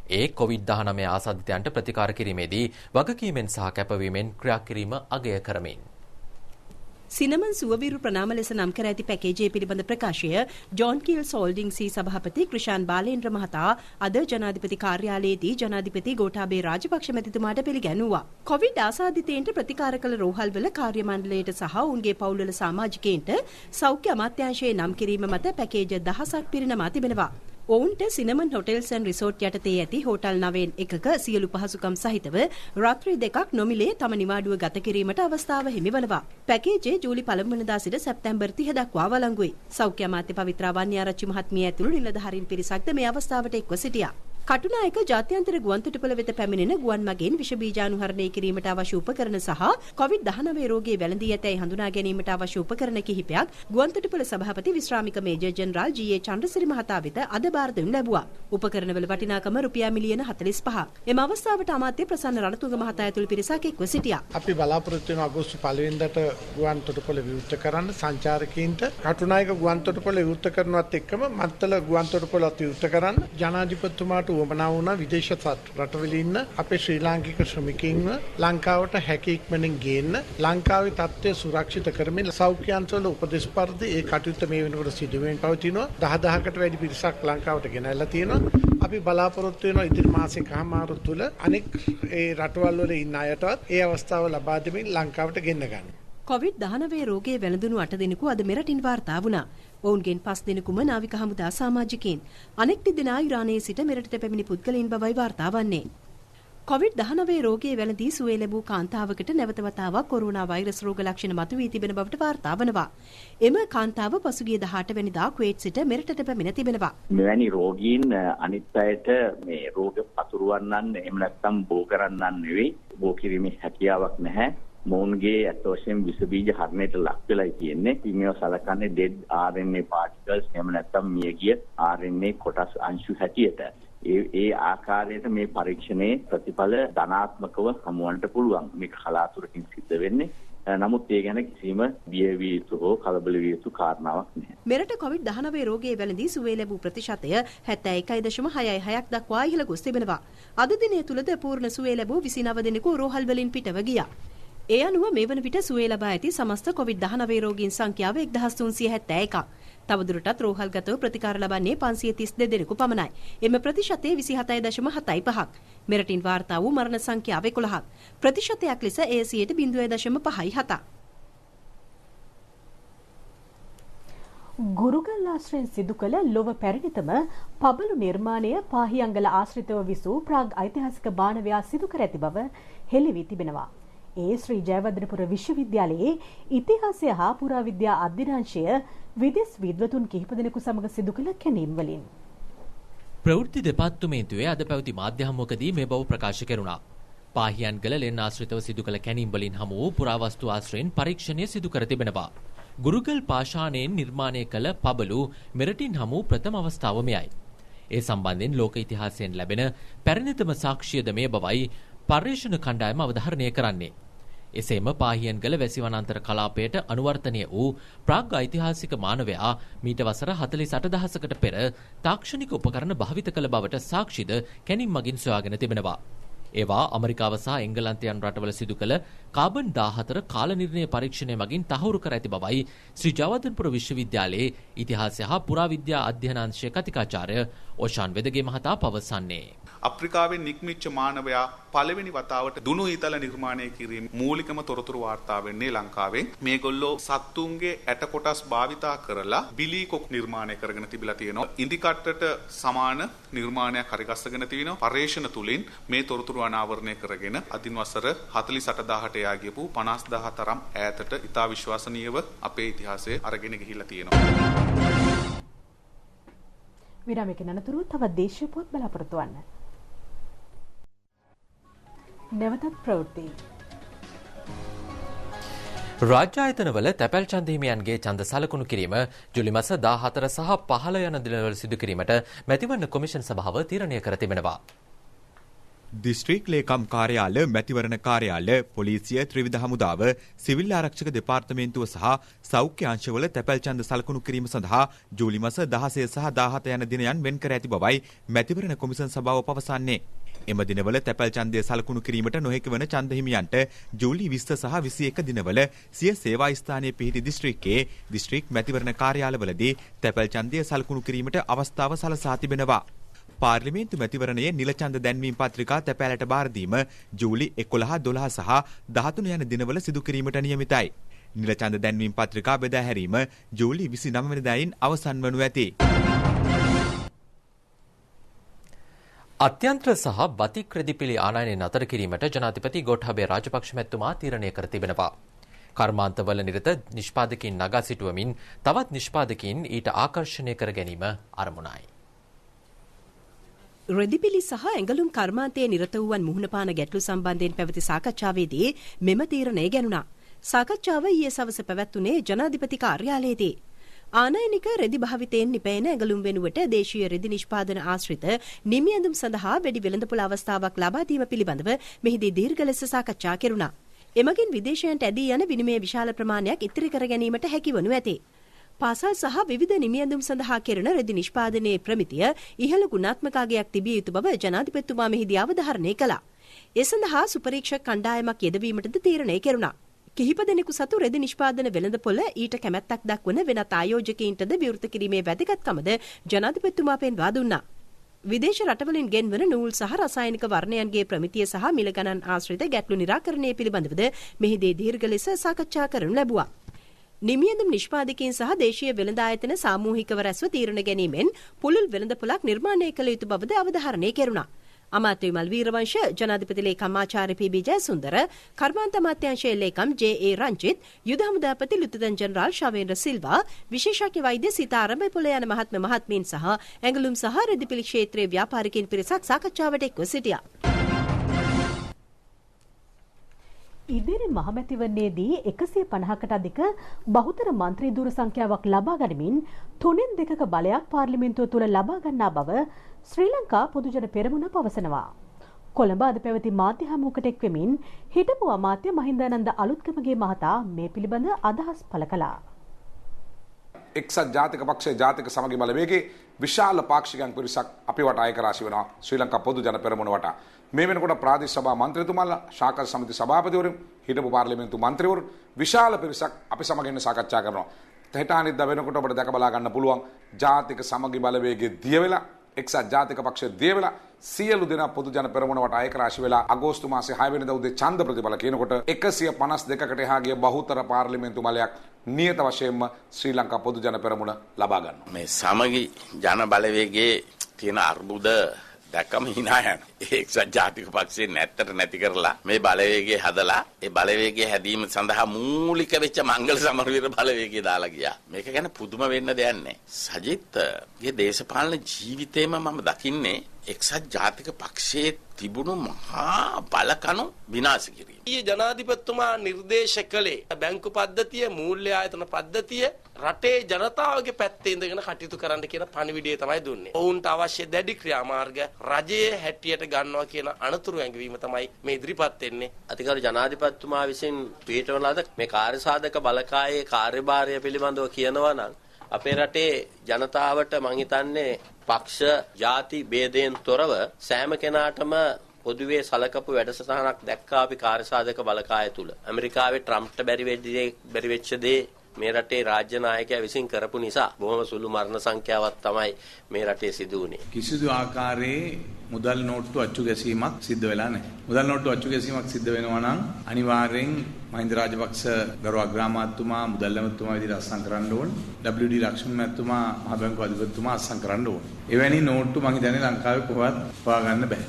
ඒ COVID-19 ආසාදිතයන්ට ප්‍රතිකාර කිරීමේදී වගකීමෙන් සහ කැපවීමෙන් ක්‍රියා කිරීම අගය කරමින් සිනමන් සුවවිරු ප්‍රනාම ලෙස නම් කර ඇති පැකේජය පිළිබඳ ප්‍රකාශය ජෝන් කීල්ස් හෝල්ඩින්ග්සී සභාපති ක්‍රිෂාන් බාලේන්ද්‍ර මහතා අද ජනාධිපති කාර්යාලයේදී ජනාධිපති ගෝඨාභය රාජපක්ෂ මැතිතුමාට පිළිගැන්වුවා. කොවිඩ් ආසාදිතයින්ට ප්‍රතිකාර කළ රෝහල්වල කාර්ය මණ්ඩලයට සහ උන්ගේ පවුල්වල සමාජිකයින්ට සෞඛ්‍ය අමාත්‍යාංශයේ නම් කිරීම මත පැකේජ 1000ක් පිරිනමා තිබෙනවා. ඔවුන්ට සිනමන් හොටෙල්ස් ඇන්ඩ් රිසෝට් යටතේ ඇති හෝටල් 9න් එකක සියලු පහසුකම් සහිතව රාත්‍රී 2ක් නොමිලේ තම නිවාඩුව ගත කිරීමට අවස්ථාව හිමිවනවා. පැකේජය ජූලි 1 වෙනිදා සිට සැප්තැම්බර් 30 දක්වා වළංගුයි. සෞඛ්‍ය අමාත්‍ය පවිත්‍රා වන්‍යාරච්චි මහත්මිය ඇතුළු නිලධාරීන් පිරිසක්ද මේ අවස්ථාවට එක්ව සිටියා. කටුනායක ජාත්‍යන්තර ගුවන්තොටුපළ වෙත පැමිණෙන ගුවන් මගින් විෂ බීජානුහරණය කිරීමට අවශ්‍ය උපකරණ සහ COVID-19 රෝගයේ වැළඳී ඇතැයි හඳුනා ගැනීමට අවශ්‍ය උපකරණ කිහිපයක් ගුවන්තොටුපළ සභාපති විශ්‍රාමික මේජර් ජෙනරාල් ජී.ඒ. චන්ද්‍රසිරි මහතා වෙත අද බාර දෙනු ලැබුවා. උපකරණවල වටිනාකම රුපියල් මිලියන 45ක්. එම අවස්ථාවට අමාත්‍ය ප්‍රසන්න රණතුංග මහතා ඇතුළු පිරිසක් එක්ව සිටියා. අපි බලාපොරොත්තු වෙන අගෝස්තු 1 වෙනිදාට ගුවන්තොටුපළ විවෘත කරන්න සංචාරකීන්ට කටුනායක ගුවන්තොටුපළ විවෘත කරනවත් එක්කම මත්තල ගුවන්තොටුපළත් විවෘත කරන්න ජනාධිපතිතුමාට උවමනා වුණා විදේශ රටවල ඉන්න අපේ ශ්‍රී ලාංකික ශ්‍රමිකයින්ව ලංකාවට හැකි ඉක්මනින් ගේන්න ලංකාවේ තත්ත්වය සුරක්ෂිත කරමින් සෞඛ්‍ය අංශවල උපදෙස් පරිදි ඒ කටයුත්ත මේ වෙනකොට සිදු වෙමින් පවතිනවා. 10000කට වැඩි පිරිසක් ලංකාවට ගෙනල්ලා තියෙනවා. අපි බලාපොරොත්තු වෙනවා ඉදිරි මාසෙක හමාරු තුල අනෙක් ඒ රටවල් වල ඉන්න අයටත් ඒ අවස්ථාව ලබා දෙමින් ලංකාවට ගෙන්න ගන්න. COVID-19 රෝගයේ වැළඳුණු 8 දෙනෙකු අද මෙරටින් වාර්තා වුණා. ඔවුන්ගෙන් 5 දෙනෙකුම නාවික හමුදා සමාජිකයින්. අනෙක් දෙදෙනා ඉරානයේ සිට මෙරටට පැමිණි පුද්ගලයන් බවයි වාර්තා වන්නේ. COVID-19 රෝගයේ වැළඳී සුවය ලැබූ කාන්තාවකට නැවත වතාවක් කොරෝනා වෛරස් රෝග ලක්ෂණ මතුවී තිබෙන බවට වාර්තා වනවා. එම කාන්තාව පසුගිය 18 වෙනිදා කුවේට් සිට මෙරටට පැමිණ තිබෙනවා. මෙවැනි රෝගීන් අනිත් අයට මේ රෝග පතුරවන්නන් එහෙම නැත්නම් බෝ කරන්නන් නෙවෙයි, බෝ කිරීමේ හැකියාවක් නැහැ. මොවුන්ගේ ඇත්ත වශයෙන් විස බීජ හරණයට ලක් වෙලායි තියෙන්නේ. මේවා සලකන්නේ dead RNA particles එහෙම නැත්නම් මියගිය RNA කොටස් අංශු හැටියට. ඒ ආකාරයට මේ පරීක්ෂණයේ ප්‍රතිඵල ධනාත්මකව හමුවන්නට පුළුවන්. මේක කලාතුරකින් සිද්ධ වෙන්නේ. නමුත් ඒ ගැන කිසිම බිය විය යුතු හෝ කලබල විය යුතු කාරණාවක් නැහැ. මෙරට COVID-19 රෝගයේ වැළඳී සුවය ලැබූ ප්‍රතිශතය 71.66ක් දක්වා ඉහළ ගොස් තිබෙනවා. අද දිනය තුලද පූර්ණ සුවය ලැබූ 29 දෙනෙකු රෝහල් වලින් පිටව ගියා. ඒ අනුව මේ වන විට සුවය ලබා ඇති සමස්ත COVID-19 රෝගීන් සංඛ්‍යාව 1371ක්. තවදුරටත් රෝහල්ගතව ප්‍රතිකාර ලබන්නේ 532 දෙනෙකු පමණයි. එම ප්‍රතිශතය 27.75ක්. මෙරටින් වාර්තා වූ මරණ සංඛ්‍යාව 11ක්. ප්‍රතිශතයක් ලෙස එය 0.57ක්. ගුරුගල් ආශ්‍රයෙන් සිදු කළ ලොව පැරණිතම පබළු නිර්මාණය පාහියංගල ආශ්‍රිතව විසූ ප්‍රාග් ඓතිහාසික බාණවයා සිදු කර ඇති බව හෙළි වී තිබෙනවා. ඒ ශ්‍රී ජයවර්ධනපුර විශ්වවිද්‍යාලයේ ඉතිහාසය හා පුරාවිද්‍යා අධ්‍යනාංශය විදෙස් විද්වතුන් කිහිප දෙනෙකු සමග සිදු කළ කැණීම් වලින් ප්‍රවෘත්ති දෙපාර්තමේන්තුවේ අද පැවති මාධ්‍ය හමුවකදී මේ බව ප්‍රකාශ කෙරුණා. පාහියන්ගල ලෙන් ආශ්‍රිතව සිදු කළ කැණීම් වලින් හමු වූ පුරාවස්තු ආශ්‍රයෙන් පරීක්ෂණය සිදු කර තිබෙනවා. ගුරුගල් පාෂාණයෙන් නිර්මාණය කළ පබළු මෙරටින් හමු ප්‍රථම අවස්ථාව මෙයයි. ඒ සම්බන්ධයෙන් ලෝක ඉතිහාසයෙන් ලැබෙන පැරණිතම සාක්ෂියද මේ බවයි පර්යේෂණ කණ්ඩායම අවධාරණය කරන්නේ. එසේම පාහියන්ගල වැසිවනාන්තර කලාපයට අනුවර්තනය වූ ප්‍රාග් ඓතිහාසික මානවයා මීට වසර 48,000කට පෙර තාක්ෂණික උපකරණ භාවිත කළ බවට සාක්ෂිද කැණීම් මගින් සොයාගෙන තිබෙනවා. ඒවා ඇමරිකාව සහ එංගලන්තය යන රටවල සිදු කළ කාබන් 14 කාල නිර්ණය පරීක්ෂණය මගින් තහවුරු කර ඇති බවයි ශ්‍රී ජයවර්ධනපුර විශ්වවිද්‍යාලයේ ඉතිහාසය හා පුරාවිද්‍යා අධ්‍යයනාංශයේ කතිකාචාර්ය ඕෂාන් වෙදගේ මහතා පවසන්නේ. අප්‍රිකාවෙන් නික්මිච්ච මානවයා පළවෙනි වතාවට දුනු ඊතල නිර්මාණය කිරීම මූලිකම තොරතුරු වාර්තා වෙන්නේ ලංකාවෙන්. මේගොල්ලෝ සත්තුන්ගේ ඇට කොටස් භාවිතා කරලා බිලී කොක් නිර්මාණය කරගෙන තිබිලා තියෙනවා. ඉදිකට්ටට සමාන නිර්මාණයක් හරිගස්සගෙන තිනවා. පර්යේෂණ තුලින් මේ තොරතුරු අනාවරණය කරගෙන අදින් වසර 48000ට යා ගියපු 50000 තරම් ඈතට ඉතා විශ්වසනීයව අපේ ඉතිහාසයේ අරගෙන ගිහිල්ලා තියෙනවා. විරාමයකින් අනතුරු තවත් දේශීය පොත් බලාපොරොත්තු වන්න. නැවතත් ප්‍රවෘත්ති. රාජ්‍ය ආයතනවල තැපැල් ඡන්ද හිමියන්ගේ ඡන්ද සලකුණු කිරීම ජූලි මාස 14 සහ 15 යන දිනවල සිදු කිරීමට මැතිවරණ කොමිෂන් සභාව තීරණය කර තිබෙනවා. දිස්ත්‍රික් ලේකම් කාර්යාල, මැතිවරණ කාර්යාල, පොලිසිය, ත්‍රිවිධ හමුදාව, සිවිල් ආරක්ෂක දෙපාර්තමේන්තුව සහ සෞඛ්‍ය අංශවල තැපැල් ඡන්ද සලකුණු කිරීම සඳහා ජූලි මාස 16 සහ 17 යන දිනයන් වෙන් කර ඇති බවයි මැතිවරණ කොමිෂන් සභාව පවසන්නේ. එම දිනවල තැපැල් ඡන්දය සලකුණු කිරීමට නොහැකි වන ඡන්ද හිමියන්ට ජූලි 20 සහ 21 දිනවල සිය සේවා ස්ථානයේ පිහිටි දිස්ත්‍රික්කයේ දිස්ත්‍රික් මැතිවරණ කාර්යාලවලදී තැපැල් ඡන්දය සලකුණු කිරීමට අවස්ථාව සලසා තිබෙනවා. පාර්ලිමේන්තු මැතිවරණයේ නිල ඡන්ද දැන්වීම පත්‍රිකා තැපැලට බාර දීම ජූලි 11, 12 සහ 13 යන දිනවල සිදු කිරීමට නියමිතයි. නිල ඡන්ද දැන්වීම පත්‍රිකා බෙදා හැරීම ජූලි 29 වෙනිදායින් අවසන් වනු ඇති. අත්‍යන්ත්‍ර සහ බතික් රෙදිපිලි ආනයනය නතර කිරීමට ජනාධිපති ගෝඨාභය රාජපක්ෂ මැතිතුමා තීරණය කර තිබෙනවා. කර්මාන්තවල නිරත නිෂ්පාදකයින් නගා සිටුවමින් තවත් නිෂ්පාදකයින් ඊට ආකර්ෂණය කර ගැනීම අරමුණයි. රෙදිපිලි සහ ඇඟලුම් කර්මාන්තයේ නිරත වූවන් මුහුණපාන ගැටලු සම්බන්ධයෙන් පැවති සාකච්ඡාවේදී මෙම තීරණය ගැනුණා. සාකච්ඡාව ඊයේ සවස පැවැත්වුණේ ජනාධිපති කාර්යාලයේදී. ආනයනික රෙදි භාවිතයෙන් නිපැයන ඇඟලුම් වෙනුවට දේශීය රෙදි නිෂ්පාදන ආශ්‍රිත නිමි ඇඳුම් සඳහා වැඩි වෙළඳපොළ අවස්ථාවක් ලබා දීම පිළිබඳව මෙහිදී දීර්ඝ ලෙස සාකච්ඡා කෙරුණා. එමගින් විදේශයන්ට ඇදී යන විනිමය විශාල ප්‍රමාණයක් ඉතිරි කර ගැනීමට හැකි වනු ඇතේ. පාසල් සහ විවිධ නිමි ඇඳුම් සඳහා කෙරෙන රෙදි නිෂ්පාදනයේ ප්‍රමිතිය ඉහළ ගුණාත්මක අගයක් තිබිය යුතු බව ජනාධිපතිතුමා මෙහිදී අවධාරණය කළා. ඒ සඳහා සුපරීක්ෂක කණ්ඩායමක් යෙදවීමටද තීරණය කෙරුණා. කිහිප දෙනෙකු සතු රෙදි නිෂ්පාදන වෙළඳපොළ ඊට කැමැත්තක් දක්වන වෙනත් ආයෝජකයින්ටද විවෘත කිරීමේ වැදගත්කමද ජනාධිපතිතුමා පෙන්වා දුන්නා. විදේශ රටවලින් ගෙන්වන නූල් සහ රසායනික වර්ණයන්ගේ ප්‍රමිතිය සහ මිල ගණන් ආශ්‍රිත ගැටලු නිරාකරණය පිළිබඳවද මෙහිදී දීර්ඝ ලෙස සාකච්ඡා කරනු ලැබුවා. නිමියඳුම් නිෂ්පාදකයන් සහ දේශීය වෙළඳ ආයතන සාමූහිකව රැස්ව තීරණ ගැනීමෙන් පුළුල් වෙළඳපොළක් නිර්මාණය කළ යුතු බවද අවධාරණය කෙරුණා. අමාත්‍ය විමල් වීරවංශ, ජනාධිපති ලේකම් ආචාර්ය පී.බී. ජයසුන්දර, කර්මාන්ත අමාත්‍යාංශයේ ලේකම් ජේ.ඒ. රංජිත්, යුද හමුදාපති ලුතෙනන්ට් ජෙනරාල් ශවේන්ද්‍ර සිල්වා, විශේෂඥ වෛද්‍ය සීතාරම්භ පොළ යන මහත්මීන් සහ ඇඟලුම් සහ රෙදිපිලි ක්ෂේත්‍රයේ ව්‍යාපාරිකයින් පිරිසක් සාකච්ඡාවට එක්ව සිටියා. ඉදිරි මහමැතිවරණයේදී 150කට අධික බහුතර මන්ත්‍රී දුර සංඛ්‍යාවක් ලබා ගනිමින් 3/2ක බලයක් පාර්ලිමේන්තුව තුළ ලබා ගන්නා බව ශ්‍රී ලංකා පොදුජන පෙරමුණ පවසනවා. කොළඹ අද පැවති මාධ්‍ය හමුවකට එක්වෙමින් හිටපු අමාත්‍ය මහින්දානන්ද අලුත්ගමගේ මහතා මේ පිළිබඳ අදහස් පළ කළා. එක්සත් ජාතික පක්ෂයේ ජාතික සමගි බලවේගයේ විශාල පාක්ෂිකයන් පිරිසක් අපි වට අයක රාශි වෙනවා ශ්‍රී ලංකා පොදුජන පෙරමුණ වට. මේ වෙනකොට ප්‍රාදේශ සභා මන්ත්‍රීතුමාලා, ශාකර සමිති සභාපතිවරු, හිටපු පාර්ලිමේන්තු මන්ත්‍රීවරු විශාල පිරිසක් අපි සමග ඉන්න සාකච්ඡා කරනවා. හෙට අනිද්දා වෙනකොට ඔබට දැක බලා ගන්න පුළුවන් ජාතික සමගි බලවේගයේ දිය වෙලා, එක්සත් ජාතික පක්ෂයේ දිය වෙලා සියලු දෙනා පොදුජන පෙරමුණ වට අයක රාශි වෙලා අගෝස්තු මාසේ 6 වෙනිදා උදේ ඡන්ද ප්‍රතිඵල කියනකොට 152කට එහා ගිය බහුතර පාර්ලිමේන්තු බලයක් නියත වශයෙන්ම ශ්‍රී ලංකා පොදුජන පෙරමුණ ලබා ගන්නවා. මේ සමගි ජන බලවේගයේ තියෙන අර්බුද දැක්කම hina යනවා. එක්සත් ජාතික පක්ෂයේ නැත්තට නැති කරලා මේ බලවේගය හදලා ඒ බලවේගය හැදීම සඳහා මූලික වෙච්ච මංගල සමරවීර බලවේගය දාලා ගියා. මේක ගැන පුදුම වෙන්න දෙයක් නැහැ. සජිත්ගේ දේශපාලන ජීවිතේම මම දකින්නේ එක්සත් ජාතික පක්ෂයේ තිබුණු මහා බලකණු විනාශ කිරීම. ඊයේ ජනාධිපතිතුමා නිර්දේශ කළේ බැංකු පද්ධතිය, මූල්‍ය ආයතන පද්ධතිය රටේ ජනතාවගේ පැත්තේ ඉඳගෙන කටයුතු කරන්න කියන පණිවිඩය තමයි දුන්නේ. ඔවුන්ට අවශ්‍ය දැඩි ක්‍රියාමාර්ග රජයේ හැටියට ගන්නවා කියන අනතුරු ඇඟවීම තමයි මේ ඉදිරිපත් වෙන්නේ. අතිගරු ජනාධිපතිතුමා විසින් පිටවන ලද මේ කාර්යසාධක බලකායේ කාර්යභාරය පිළිබඳව කියනවා නම් අපේ රටේ ජනතාවට මං හිතන්නේ පක්ෂ ජාති ભેදයෙන් තොරව සෑම කෙනාටම පොදුවේ සලකපු වැඩසටහනක් දැක්කා අපි කාර්යසාධක බලකාය තුල. ඇමරිකාවේ ට්‍රම්ප්ට බැරි වෙච්ච දේ මේ රටේ රාජ්‍ය නායකයා විසින් කරපු නිසා බොහොම සුළු මරණ සංඛ්‍යාවක් තමයි මේ රටේ සිදු වුණේ. කිසිදු ආකාරයේ මුදල් නෝට්ටු අච්චු ගැසීමක් සිද්ධ වෙලා නැහැ. මුදල් නෝට්ටු අච්චු ගැසීමක් සිද්ධ වෙනවා නම් අනිවාර්යෙන් මහින්ද රාජපක්ෂ ගරු අග්‍රාමාත්‍යතුමා මුදල් ඇමතුමා විදිහට අත්සන් කරන්න ඕන. WD ලක්ෂ්මන් මහත්මයා මහ බැංකුව අධිපතිතුමා අත්සන් කරන්න ඕන. එවැනි නෝට්ටු මම හිතන්නේ ලංකාවේ කොහොමවත් හොයාගන්න බෑ.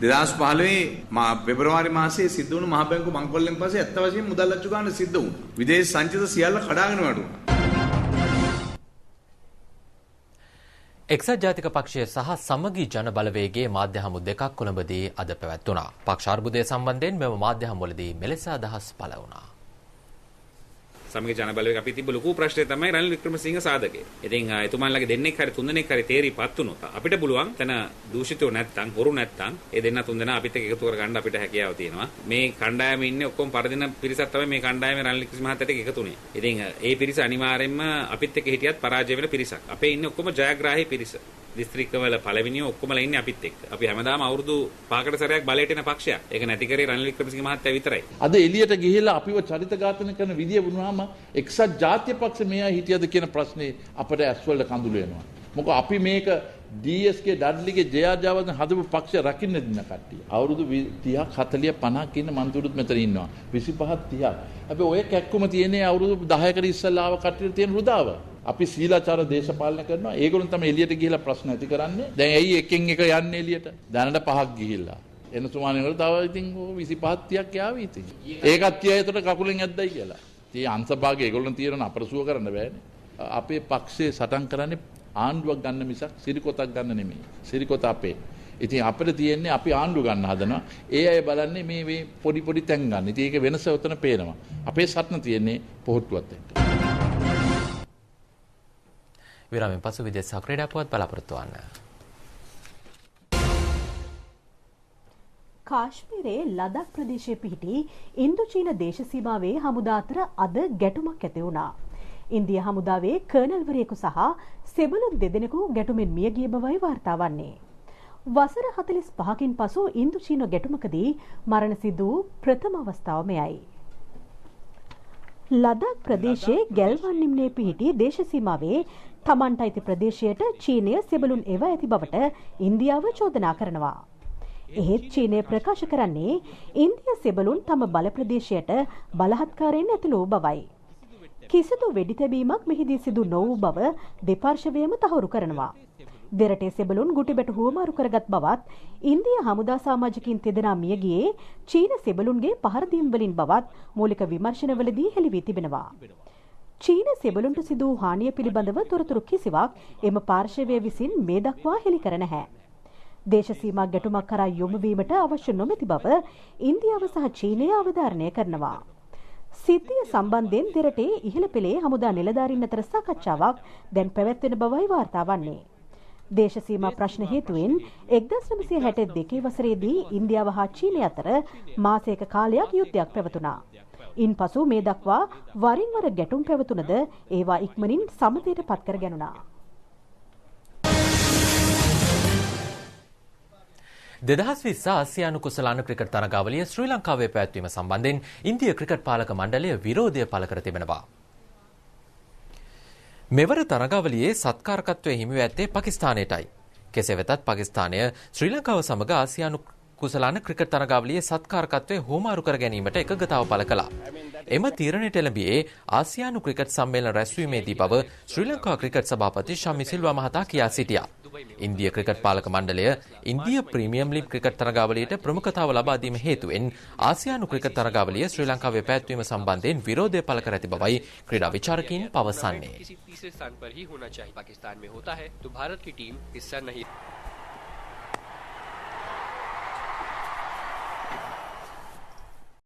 2015 පෙබරවාරි මාසයේ සිද්ධ වුණු මහ බැංකු මංකොල්ලෙන් පස්සේ ඇත්ත වශයෙන්ම මුදල් අච්චු ගන්න සිද්ධ වුණා. විදේශ සංචිත සියල්ල කඩාගෙන වැටුණා. එක්සත් ජාතික පක්ෂය සහ සමගි ජන බලවේගයේ මාධ්‍ය හමු දෙකක් කොළඹදී අද පැවැත්වුණා. පක්ෂ අර්බුදය සම්බන්ධයෙන් මෙම මාධ්‍ය හමුවලදී මෙලෙස අදහස් පළ වුණා. සමගි ජන බලවේග අපි තිබ්බ ලොකු ප්‍රශ්නේ තමයි රනිල් වික්‍රමසිංහ සාධකය. ඉතින් එතුමන්ලගේ දෙන්නෙක් හරි තුන්දෙනෙක් හරි තේරිපත් වුණොත් අපිට පුළුවන් තන දූෂිතව නැත්තම් හොරු නැත්තම් ඒ දෙන්න තුන්දෙනා අපිත් එක්ක එකතු කරගන්න අපිට හැකියාව තියෙනවා. මේ කණ්ඩායමේ ඉන්නේ ඔක්කොම පරදින පිරිසක් තමයි මේ කණ්ඩායමේ රනිල් වික්‍රමසිංහ මහත්තයාට එකතු වුණේ. ඉතින් ඒ පිරිස අනිවාර්යයෙන්ම අපිත් එක්ක හිටියත් පරාජය වෙන පිරිසක්. අපේ ඉන්නේ ඔක්කොම ජයග්‍රාහී පිරිස. දිස්ත්‍රික්කවල පළවෙනිව ඔක්කොමලා ඉන්නේ අපිත් එක්ක. අපි හැමදාම අවුරුදු 5කට සැරයක් බලයට එන පක්ෂයක්. ඒක නැති කරේ රනිල් වික්‍රමසිංහ මහත්තයා විතරයි. අද එළියට ගිහිල්ලා අපිව චරිත ඝාතන කරන විදිය වුණාම එක්සත් ජාතික පක්ෂ මෙයා හිටියද කියන ප්‍රශ්නේ අපිට ඇස්වල කඳුළු වෙනවා. මොකද අපි මේක DSK ඩඩ්ලිගේ ජයාජාවන හදපු පක්ෂ රකින්න දින කට්ටිය. අවුරුදු 30ක් 40ක් 50ක් ඉන්න මන්තුරුත් මෙතන ඉන්නවා. 25ක් 30ක්. හැබැයි ඔය කැක්කුම තියෙන්නේ අවුරුදු 10කට ඉස්සෙල්ලා ආව කට්ටියට තියෙන රුදාව. අපි සීලාචාර දේශපාලන කරනවා. ඒගොල්ලන් තමයි එළියට ගිහිල්ලා ප්‍රශ්න ඇති කරන්නේ. දැන් ඇයි එකෙන් එක යන්නේ එළියට? දැනට 5ක් ගිහිල්ලා. එන සුමානේ වල තව ඉතින් 25ක් 30ක් යාවි ඉතින්. ඒකත් කියයි එතකොට කකුලෙන් ඇද්දයි කියලා. ඉතින් අංශභාගය ඒගොල්ලන් තියෙනවා අපරසුව කරන්න බෑනේ. අපේ පක්ෂයේ සටන් කරන්නේ ආණ්ඩුවක් ගන්න මිසක් සිරිකොතක් ගන්න නෙමෙයි. සිරිකොත අපේ. ඉතින් අපිට තියෙන්නේ අපි ආණ්ඩුව ගන්න හදනවා. ඒ අය බලන්නේ මේ පොඩි තැන් ගන්න. ඉතින් ඒක වෙනස උතන පේනවා. අපේ සටන තියෙන්නේ පොහොට්ටුවත් එක්ක. විරාමයෙන් පසු විදේශ ක්‍රීඩා පුවත් බලාපොරොත්තු වන්න. කාශ්මීරයේ ලදක් ප්‍රදේශයේ පිහිටි ඉන්දු චීන දේශ සීමාවේ හමුදා අතර අද ගැටුමක් ඇති වුණා. ඉන්දියා හමුදාවේ කර්නල්වරයෙකු සහ සෙබළුන් දෙදෙනෙකු ගැටුමෙන් මිය ගිය බවයි වාර්තා වන්නේ. වසර 45කින් පසු ඉන්දු චීන ගැටුමකදී මරණ සිදු වූ ප්‍රථම අවස්ථාව මෙයයි. ලදක් ප්‍රදේශයේ ගැල්වන් නිම්නයේ පිහිටි දේශ සීමාවේ තමන්ට අයිති ප්‍රදේශයට චීනය සෙබළුන් එව ඇති බවට ඉන්දියාව චෝදනා කරනවා. එහෙත් චීනය ප්‍රකාශ කරන්නේ ඉන්දියා සෙබළුන් තම බල ප්‍රදේශයට බලහත්කාරයෙන් ඇතුළු වූ බවයි. කිසිදු වෙඩි තැබීමක් මෙහිදී සිදු නොවූ බව දෙපාර්ශවයම තහවුරු කරනවා. දෙරටේ සෙබළුන් ගුටිබැට හුවමාරු කරගත් බවත් ඉන්දියා හමුදා සමාජිකින් තිදෙනා මිය ගියේ චීන සෙබළුන්ගේ පහර දීම් වලින් බවත් මූලික විමර්ශනවලදී හෙළි වී තිබෙනවා. චීන සෙබළුන්ට සිදු වූ හානිය පිළිබඳව තොරතුරු කිසිවක් එම පාර්ශවය විසින් මේ දක්වා හෙළි කර නැහැ. දේශ සීමා ගැටුමක් කරා යොමු වීමට අවශ්‍ය නොමැති බව ඉන්දියාව සහ චීනය අවධාරණය කරනවා. සිද්ධිය සම්බන්ධයෙන් දෙරටේ ඉහළ පෙළේ හමුදා නිලධාරීන් අතර සාකච්ඡාවක් දැන් පැවැත්වෙන බවයි වාර්තා වන්නේ. දේශ සීමා ප්‍රශ්න හේතුවෙන් 1962 වසරේදී ඉන්දියාව හා චීනය අතර මාසයක කාලයක් යුද්ධයක් පැවතුණා. ඉන්පසු මේ දක්වා වරින් වර ගැටුම් පැවතුනද ඒවා ඉක්මනින් සමතයට පත් කර ගැනුණා. 2020 ආසියානු කුසලාන ක්‍රිකට් තරගාවලිය ශ්‍රී ලංකාවේ පැවැත්වීම සම්බන්ධයෙන් ඉන්දිය ක්‍රිකට් පාලක මණ්ඩලය විරෝධය පළ කර තිබෙනවා. මෙවර තරගාවලියේ සත්කාරකත්වය හිමි ඇත්තේ පාකිස්තානයටයි. කෙසේ වෙතත් පාකිස්තානය ශ්‍රී ලංකාව සමග ආසියානු කුසලාන ක්‍රිකට් තරගාවලියේ සත්කාරකත්වය හෝමාරු කර ගැනීමට එකගතාව පළ කළා. එම තීරණයට එළඹියේ ආසියානු ක්‍රිකට් සම්මේලන රැස්වීමේදී බව ශ්‍රී ලංකා ක්‍රිකට් සභාපති ශම්මි සිල්වා මහතා කියා සිටියා. ඉන්දිය ක්‍රිකට් පාලක මණ්ඩලය ඉන්දිය ප්‍රීමියම් ලීග් ක්‍රිකට් තරගාවලියට ප්‍රමුඛතාව ලබා දීම හේතුවෙන් ආසියානු ක්‍රිකට් තරගාවලිය ශ්‍රී ලංකාවේ පැවැත්වීම සම්බන්ධයෙන් විරෝධය පළ කර ඇති බවයි ක්‍රීඩා විචාරකයින් පවසන්නේ. किसी तीसरे स्थान पर ही होना चाहिए। पाकिस्तान में होता है तो भारत की टीम हिस्सा नहीं